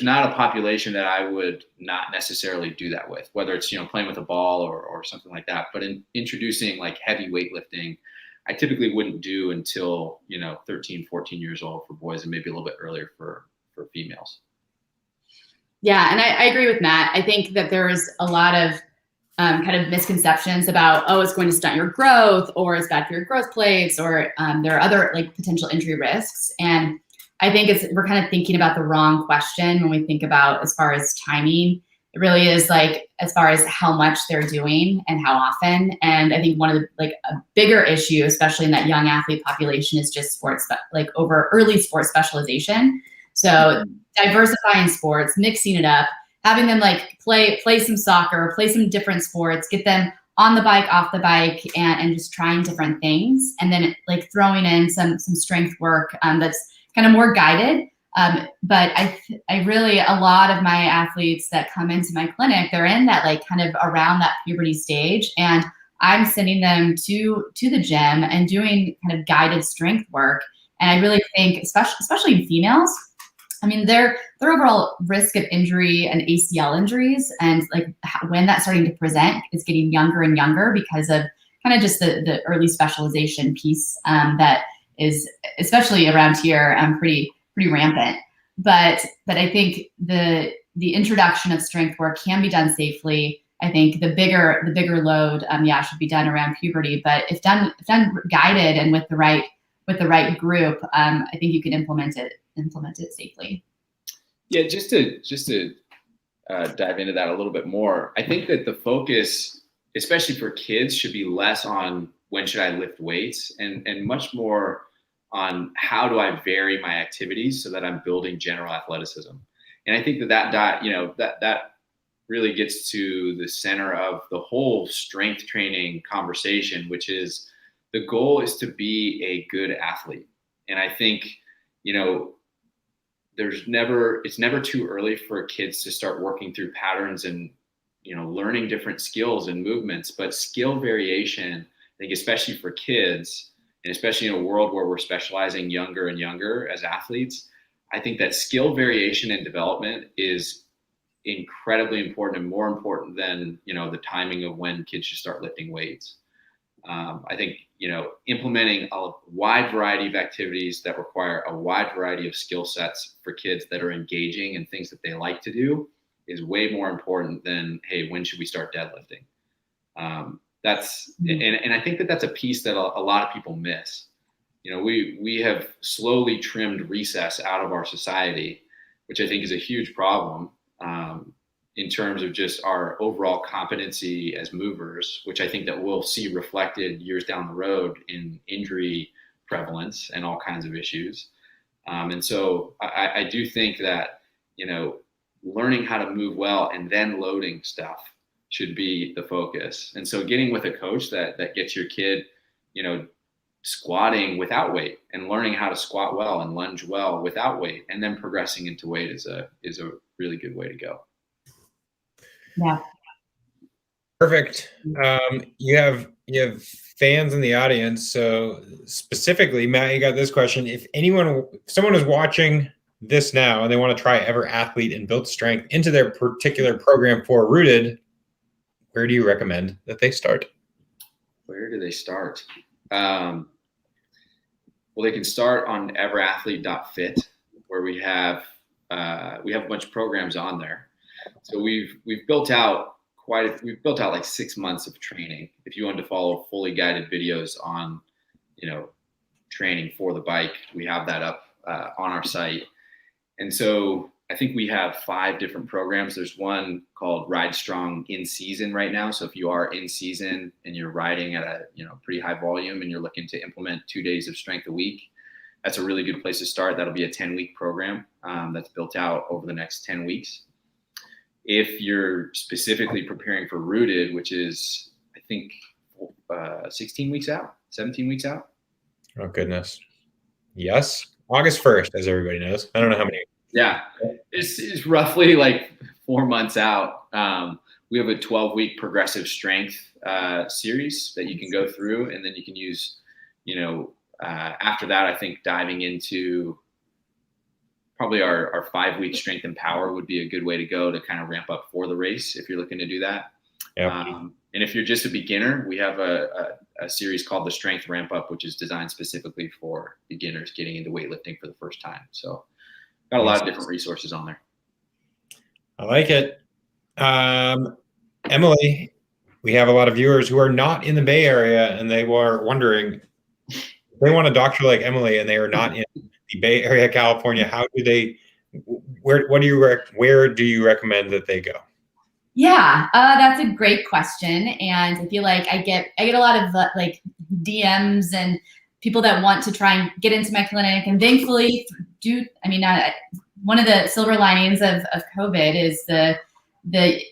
not a population that I would not necessarily do that with, whether it's, playing with a ball or something like that. But in introducing like heavy weightlifting, I typically wouldn't do until, 13, 14 years old for boys, and maybe a little bit earlier for females. Yeah. And I agree with Matt. I think that there's a lot of kind of misconceptions about, it's going to stunt your growth, or it's bad for your growth plates, or there are other like potential injury risks. And I think we're kind of thinking about the wrong question when we think about as far as timing. It really is like as far as how much they're doing and how often. And I think one of the a bigger issue, especially in that young athlete population, is just sports, like over early sports specialization. So diversifying sports, mixing it up, having them like play some soccer, play some different sports, get them on the bike, off the bike, and just trying different things. And then like throwing in some strength work that's kind of more guided. But I really, a lot of my athletes that come into my clinic, they're in that like kind of around that puberty stage, and I'm sending them to the gym and doing kind of guided strength work. And I really think, especially in females, I mean, their overall risk of injury and ACL injuries, and like when that's starting to present, is getting younger and younger because of kind of just the early specialization piece that is, especially around here, pretty rampant. But I think the introduction of strength work can be done safely. I think the bigger load, should be done around puberty. But if done guided and with the right group, I think you can implement it safely. Yeah, just to dive into that a little bit more, I think that the focus, especially for kids, should be less on when should I lift weights and much more on how do I vary my activities so that I'm building general athleticism. And I think that really gets to the center of the whole strength training conversation, which is the goal is to be a good athlete. And I think, it's never too early for kids to start working through patterns and, learning different skills and movements, but skill variation, I think, especially for kids, and especially in a world where we're specializing younger and younger as athletes, I think that skill variation and development is incredibly important, and more important than, the timing of when kids should start lifting weights. I think, implementing a wide variety of activities that require a wide variety of skill sets for kids that are engaging and things that they like to do is way more important than, hey, when should we start deadlifting? And I think that that's a piece that a lot of people miss. We have slowly trimmed recess out of our society, which I think is a huge problem in terms of just our overall competency as movers, which I think that we'll see reflected years down the road in injury prevalence and all kinds of issues. And so I do think that, learning how to move well and then loading stuff should be the focus. And so getting with a coach that gets your kid, squatting without weight and learning how to squat well and lunge well without weight, and then progressing into weight is a really good way to go. Yeah. Perfect. You have fans in the audience. So specifically, Matt, you got this question. If someone is watching this now and they want to try Everathlete and build strength into their particular program for Rooted, where do you recommend that they start? Where do they start? Well, they can start on Everathlete.fit, where we have a bunch of programs on there. So we've built out like 6 months of training. If you want to follow fully guided videos on, training for the bike, we have that up on our site. And so I think we have 5 different programs. There's one called Ride Strong in season right now. So if you are in season and you're riding at a pretty high volume and you're looking to implement 2 days of strength a week, that's a really good place to start. That'll be a 10-week program that's built out over the next 10 weeks. If you're specifically preparing for Rooted, which is, I think, 16 weeks out, 17 weeks out. Oh, goodness. Yes. August 1st, as everybody knows. I don't know how many. Yeah. It's roughly like 4 months out. We have a 12-week progressive strength series that you can go through, and then you can use, after that, I think diving into probably our 5-week strength and power would be a good way to go to kind of ramp up for the race if you're looking to do that. Yeah. And if you're just a beginner, we have a series called the Strength Ramp Up, which is designed specifically for beginners getting into weightlifting for the first time. So got a lot of different resources on there. I like it. Emily, we have a lot of viewers who are not in the Bay Area, and they were wondering, they want a doctor like Emily and they are not in the Bay Area, California. How do they, where do you recommend that they go? Yeah, that's a great question. And I feel like I get a lot of like DMs and people that want to try and get into my clinic. And thankfully one of the silver linings of COVID is the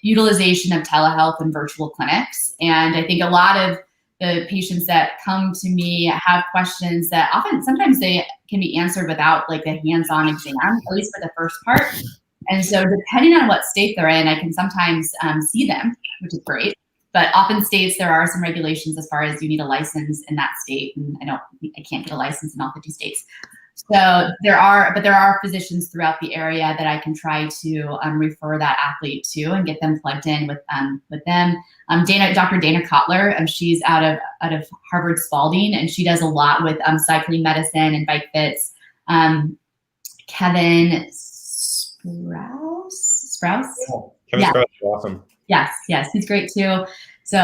utilization of telehealth and virtual clinics. And I think a lot of the patients that come to me have questions that sometimes they can be answered without like the hands-on exam, at least for the first part. And so depending on what state they're in, I can sometimes see them, which is great. But often states, there are some regulations as far as you need a license in that state. And I can't get a license in all 50 states. So there are physicians throughout the area that I can try to refer that athlete to and get them plugged in with them. Dr. Dana Kotler, she's out of Harvard Spalding, and she does a lot with cycling medicine and bike fits. Kevin Sprouse? Kevin Sprouse is awesome. Yes, he's great too. So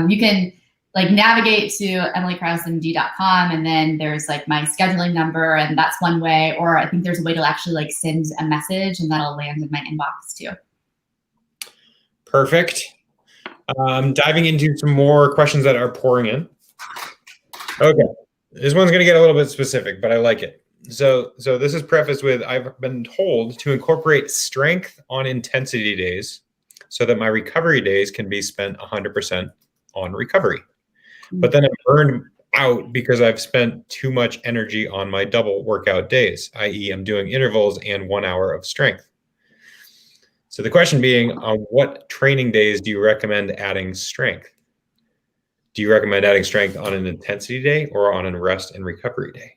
you can navigate to emilykrausmd.com, and then there's my scheduling number, and that's one way. Or I think there's a way to actually send a message, and that'll land in my inbox too. Perfect. Diving into some more questions that are pouring in. Okay, this one's going to get a little bit specific, but I like it. So this is prefaced with, I've been told to incorporate strength on intensity days so that my recovery days can be spent 100% on recovery. But then I'm burned out because I've spent too much energy on my double workout days, i.e. I'm doing intervals and 1 hour of strength. So the question being, on what training days do you recommend adding strength? Do you recommend adding strength on an intensity day or on a rest and recovery day?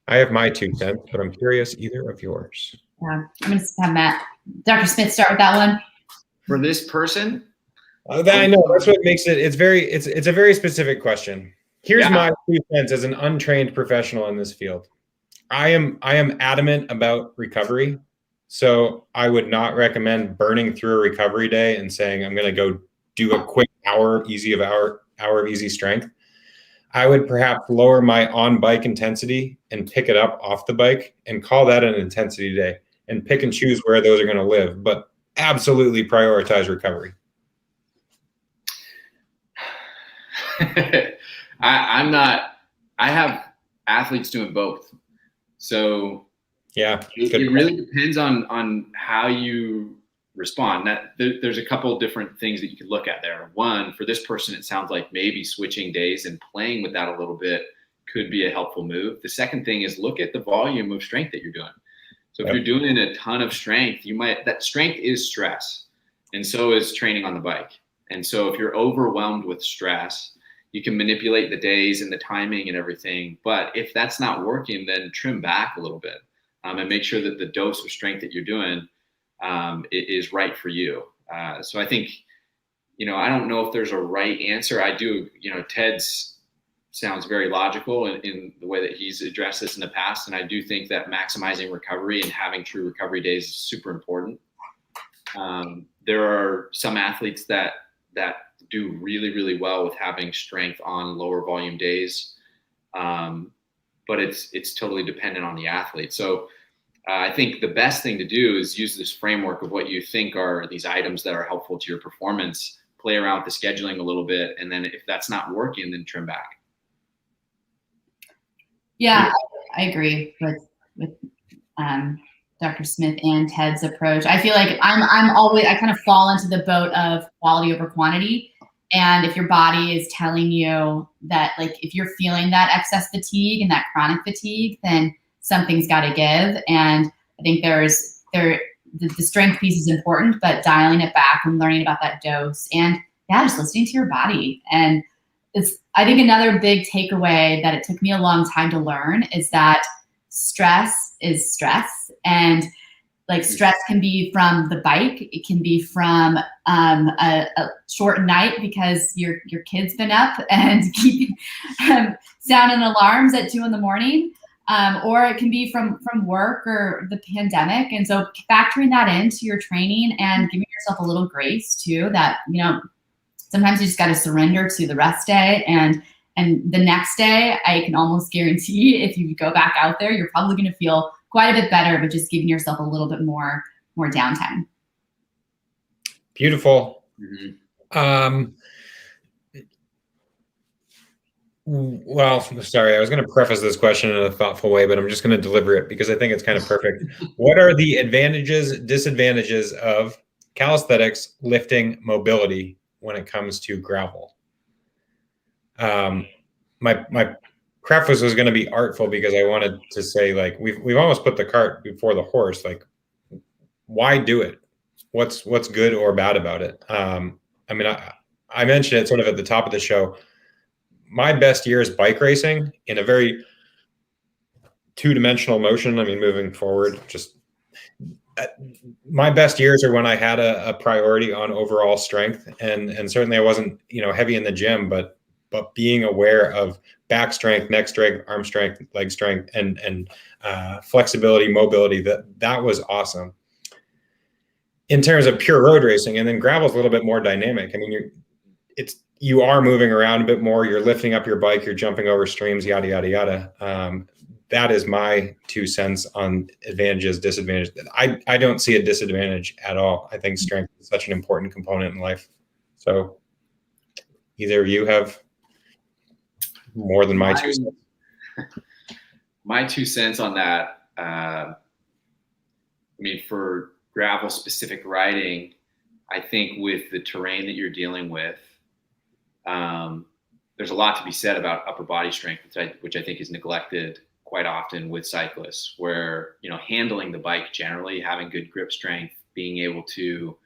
I have my 2 cents, but I'm curious either of yours. Yeah, I'm going to have Matt, Dr. Smith start with that one. For this person? I know, that's what makes it, it's a very specific question. Here's my 2 cents as an untrained professional in this field. I am adamant about recovery. So I would not recommend burning through a recovery day and saying, I'm going to go do a quick hour of easy strength. I would perhaps lower my on-bike intensity and pick it up off the bike and call that an intensity day and pick and choose where those are going to live, but absolutely prioritize recovery. I have athletes doing both. So yeah, it really depends on how you respond. There's a couple of different things that you could look at there. One, for this person, it sounds like maybe switching days and playing with that a little bit could be a helpful move. The second thing is look at the volume of strength that you're doing. So if you're doing a ton of strength, that strength is stress, and so is training on the bike. And so if you're overwhelmed with stress, you can manipulate the days and the timing and everything. But if that's not working, then trim back a little bit and make sure that the dose of strength that you're doing is right for you. So I think, I don't know if there's a right answer. I do, Ted's sounds very logical in the way that he's addressed this in the past. And I do think that maximizing recovery and having true recovery days is super important. There are some athletes that do really, really well with having strength on lower volume days. But it's totally dependent on the athlete. So I think the best thing to do is use this framework of what you think are these items that are helpful to your performance, play around with the scheduling a little bit. And then if that's not working, then trim back. Yeah, I agree with Dr. Smith and Ted's approach. I feel like I kind of fall into the boat of quality over quantity. And if your body is telling you that, if you're feeling that excess fatigue and that chronic fatigue, then something's got to give. And I think the strength piece is important, but dialing it back and learning about that dose and just listening to your body. And I think another big takeaway that it took me a long time to learn is that stress is stress. And stress can be from the bike. It can be from a short night because your kid's been up and keeping sounding alarms at 2 a.m. Or it can be from work or the pandemic. And so factoring that into your training and giving yourself a little grace too, that, sometimes you just got to surrender to the rest day. And the next day, I can almost guarantee if you go back out there, you're probably going to feel quite a bit better, but just giving yourself a little bit more downtime. Beautiful. Mm-hmm. Well, sorry, I was going to preface this question in a thoughtful way, but I'm just going to deliver it because I think it's kind of perfect. What are the advantages, disadvantages of calisthenics, lifting, mobility when it comes to gravel? My preface was going to be artful because I wanted to say, we've almost put the cart before the horse. Why do it? What's good or bad about it? I mentioned it sort of at the top of the show. My best years bike racing in a very two-dimensional motion. I mean, moving forward, just my best years are when I had a priority on overall strength, and certainly I wasn't, heavy in the gym, but being aware of back strength, neck strength, arm strength, leg strength, and flexibility, mobility, that was awesome in terms of pure road racing. And then gravel is a little bit more dynamic. I mean, you are moving around a bit more. You're lifting up your bike, you're jumping over streams, yada, yada, yada. That is my 2 cents on advantages, disadvantages. I don't see a disadvantage at all. I think strength is such an important component in life. So either of you have more than my 2 cents? My 2 cents on that, for gravel specific riding, I think with the terrain that you're dealing with, there's a lot to be said about upper body strength, which I think is neglected quite often with cyclists, where, handling the bike generally, having good grip strength, being able to,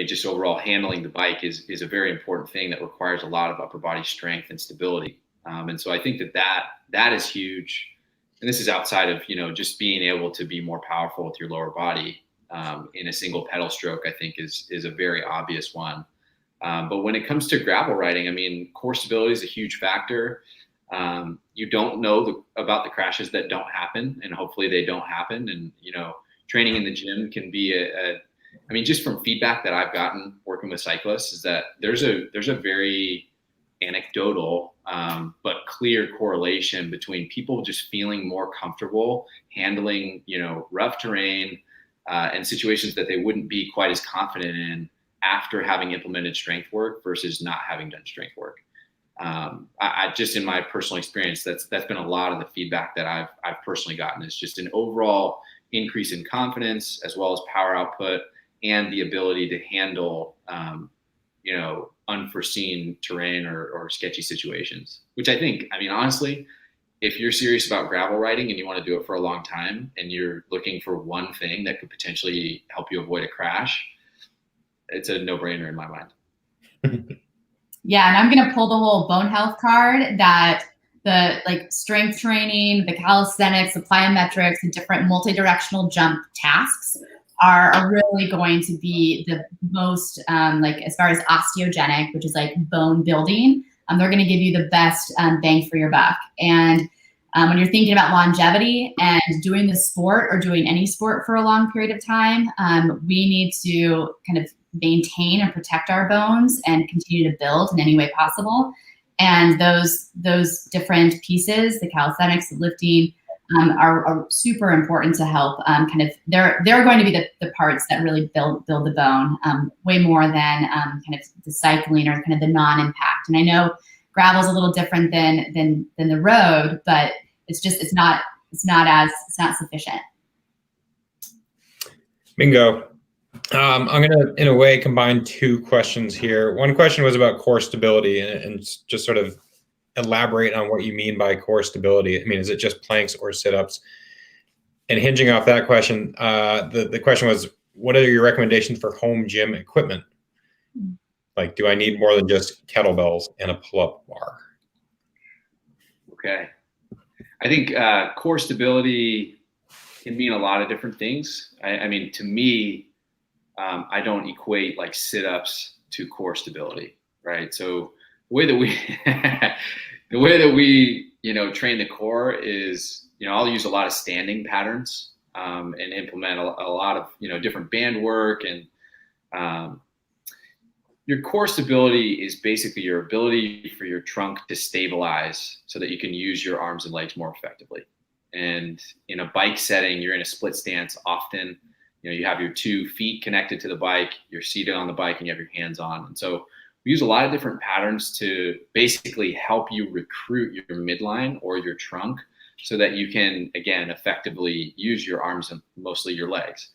just overall handling the bike is a very important thing that requires a lot of upper body strength and stability. And so I think that is huge. And this is outside of, just being able to be more powerful with your lower body in a single pedal stroke, I think is a very obvious one. But when it comes to gravel riding, core stability is a huge factor. You don't know about the crashes that don't happen, and hopefully they don't happen. And, training in the gym can be just from feedback that I've gotten working with cyclists, is that there's a very anecdotal, but clear correlation between people just feeling more comfortable handling, rough terrain, and situations that they wouldn't be quite as confident in after having implemented strength work versus not having done strength work. I just, in my personal experience, that's been a lot of the feedback that I've personally gotten, is just an overall increase in confidence, as well as power output, and the ability to handle, unforeseen terrain or sketchy situations, which I think, honestly, if you're serious about gravel riding and you want to do it for a long time, and you're looking for one thing that could potentially help you avoid a crash, it's a no-brainer in my mind. Yeah, and I'm going to pull the whole bone health card, that the strength training, the calisthenics, the plyometrics, the different multi-directional jump tasks are really going to be the most, as far as osteogenic, which is bone building, they're going to give you the best bang for your buck. And when you're thinking about longevity and doing the sport, or doing any sport for a long period of time, we need to kind of maintain and protect our bones and continue to build in any way possible. And those different pieces, the calisthenics, the lifting, are super important to help. They're going to be the parts that really build the bone, way more than kind of the cycling or kind of the non-impact. And I know gravel is a little different than the road, but it's not sufficient. Bingo. I'm going to, in a way, combine 2 questions here. One question was about core stability, and just sort of elaborate on what you mean by core stability. Is it just planks or sit-ups? And hinging off that question, the question was, what are your recommendations for home gym equipment? Do I need more than just kettlebells and a pull-up bar? Okay. I think core stability can mean a lot of different things. To me, I don't equate sit-ups to core stability, right? So the way that we train the core is, I'll use a lot of standing patterns and implement a lot of different band work. And your core stability is basically your ability for your trunk to stabilize so that you can use your arms and legs more effectively. And in a bike setting, you're in a split stance often. You have your 2 feet connected to the bike, you're seated on the bike, and you have your hands on. And so we use a lot of different patterns to basically help you recruit your midline or your trunk so that you can, again, effectively use your arms and mostly your legs.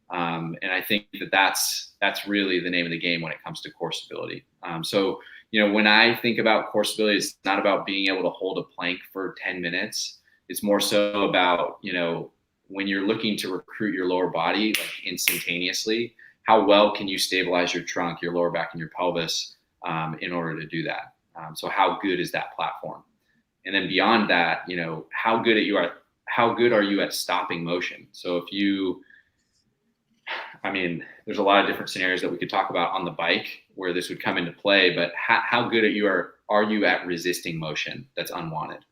And I think that's really the name of the game when it comes to core stability. So when I think about core stability, it's not about being able to hold a plank for 10 minutes. It's more so about, when you're looking to recruit your lower body instantaneously, how well can you stabilize your trunk, your lower back, and your pelvis in order to do that? So how good is that platform? And then beyond that, how good are you at stopping motion? So there's a lot of different scenarios that we could talk about on the bike where this would come into play, but how good are you at resisting motion that's unwanted?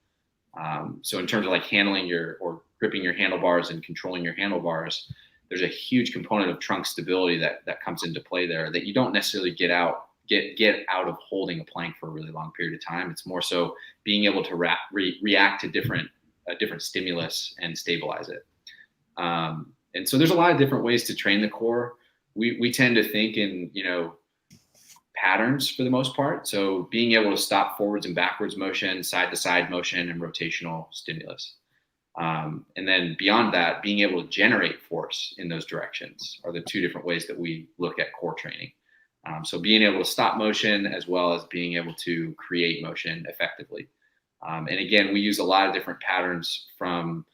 So in terms of like handling or gripping your handlebars and controlling your handlebars, there's a huge component of trunk stability that comes into play there that you don't necessarily get out of holding a plank for a really long period of time. It's more so being able to react to different stimulus and stabilize it. And so there's a lot of different ways to train the core. We tend to think in, patterns for the most part. So being able to stop forwards and backwards motion, side to side motion, and rotational stimulus. And then beyond that, being able to generate force in those directions are the two different ways that we look at core training. So being able to stop motion as well as being able to create motion effectively. And again, we use a lot of different patterns from,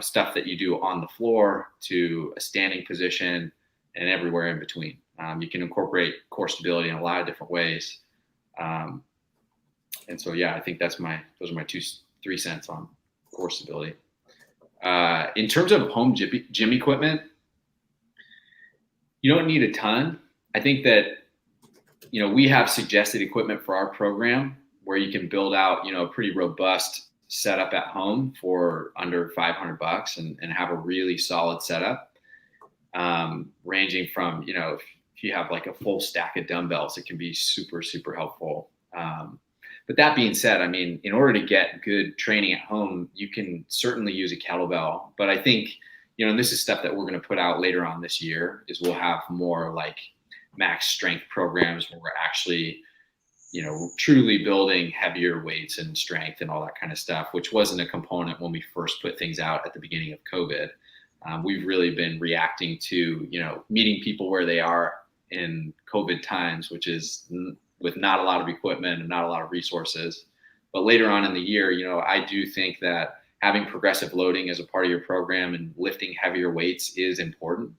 stuff that you do on the floor to a standing position and everywhere in between. You can incorporate core stability in a lot of different ways. And so, I think those are my 3 cents on core stability. In terms of home gym equipment, you don't need a ton. I think that, we have suggested equipment for our program where you can build out, a pretty robust setup at home for under $500 and have a really solid setup, ranging from, if you have like a full stack of dumbbells, it can be super, super helpful. But that being said, in order to get good training at home, you can certainly use a kettlebell. But I think, and this is stuff that we're going to put out later on this year, is we'll have more like max strength programs where we're actually, truly building heavier weights and strength and all that kind of stuff, which wasn't a component when we first put things out at the beginning of COVID. We've really been reacting to, meeting people where they are in COVID times, which is with not a lot of equipment and not a lot of resources. But later on in the year, I do think that having progressive loading as a part of your program and lifting heavier weights is important.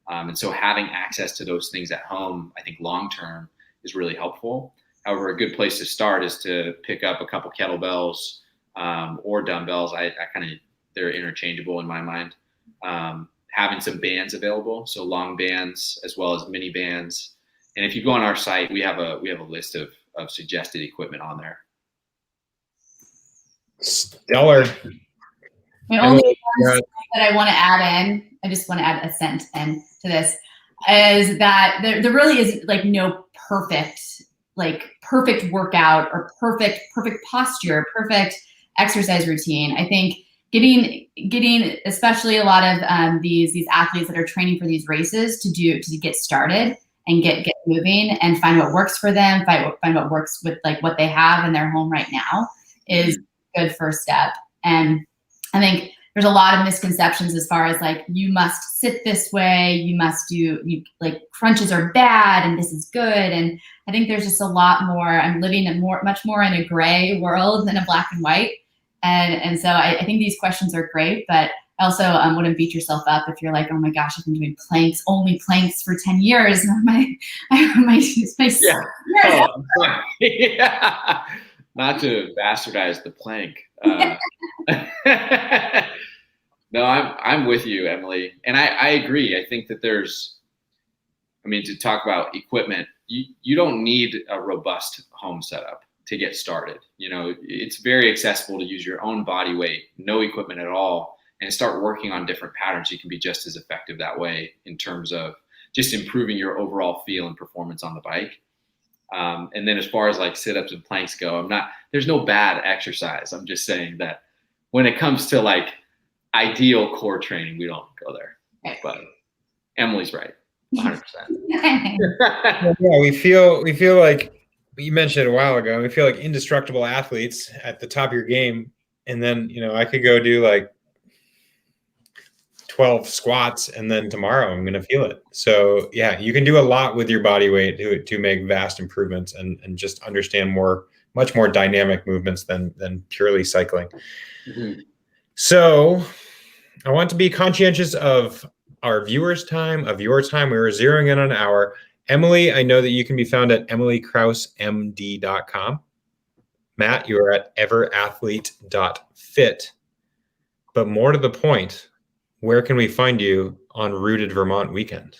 And so having access to those things at home, I think long-term is really helpful. However, a good place to start is to pick up a couple kettlebells or dumbbells. They're interchangeable in my mind. Having some bands available, so long bands as well as mini bands. And if you go on our site, we have a list of suggested equipment on there. Stellar. My only one that I want to add in, I just want to add a cent in to this, is that there really is like no perfect workout or perfect posture, perfect exercise routine. I think getting especially a lot of these athletes that are training for these races to get started and get moving and find what works for them, find what works with like what they have in their home right now is a good first step. And I think there's a lot of misconceptions as far as like, you must sit this way, you crunches are bad and this is good. And I think there's just a lot more. I'm living much more in a gray world than a black and white. And so I think these questions are great, but also wouldn't beat yourself up if you're like, oh my gosh, I've been doing only planks for 10 years. Yeah. Not to bastardize the plank. No, I'm with you, Emily. And I agree. I think that to talk about equipment, you don't need a robust home setup to get started. It's very accessible to use your own body weight, no equipment at all, and start working on different patterns. You can be just as effective that way in terms of just improving your overall feel and performance on the bike. And then as far as like sit-ups and planks go, there's no bad exercise. I'm just saying that when it comes to like ideal core training, we don't go there. But Emily's right, 100%. Yeah, we feel like, you mentioned it a while ago, we feel like indestructible athletes at the top of your game. And then, I could go do like 12 squats and then tomorrow I'm going to feel it. So yeah, you can do a lot with your body weight to make vast improvements and just understand much more dynamic movements than purely cycling. Mm-hmm. So I want to be conscientious of our viewers' time, of your time. We were zeroing in on an hour. Emily, I know that you can be found at emilykrausmd.com. Matt, you are at Everathlete.fit. But more to the point, where can we find you on Rooted Vermont weekend?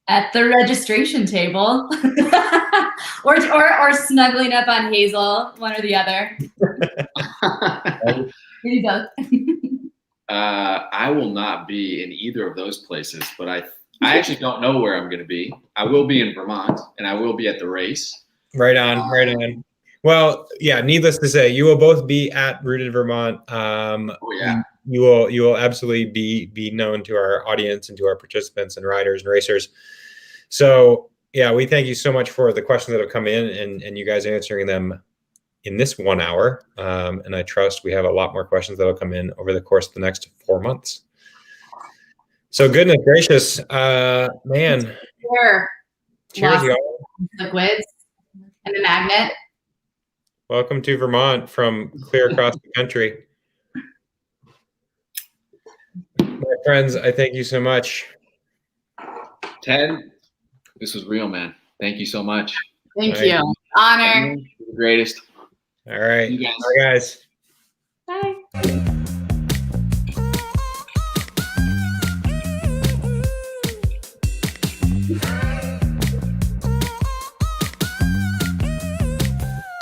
At the registration table, or snuggling up on Hazel, one or the other. Maybe both. I will not be in either of those places, but I actually don't know where I'm going to be. I will be in Vermont, and I will be at the race. Right on. Well, yeah, needless to say, you will both be at Rooted Vermont. Oh yeah. You will absolutely be known to our audience and to our participants and riders and racers. So yeah, we thank you so much for the questions that have come in and you guys answering them in this 1 hour. And I trust we have a lot more questions that will come in over the course of the next 4 months. So goodness gracious, man. Cheers, y'all. Liquids and the magnet. Welcome to Vermont from clear across the country. My friends, I thank you so much. Ted, this was real, man. Thank you so much. Thank you. Honor. You're the greatest. All right. You guys. Bye, guys. Bye.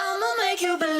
I'ma make you believe.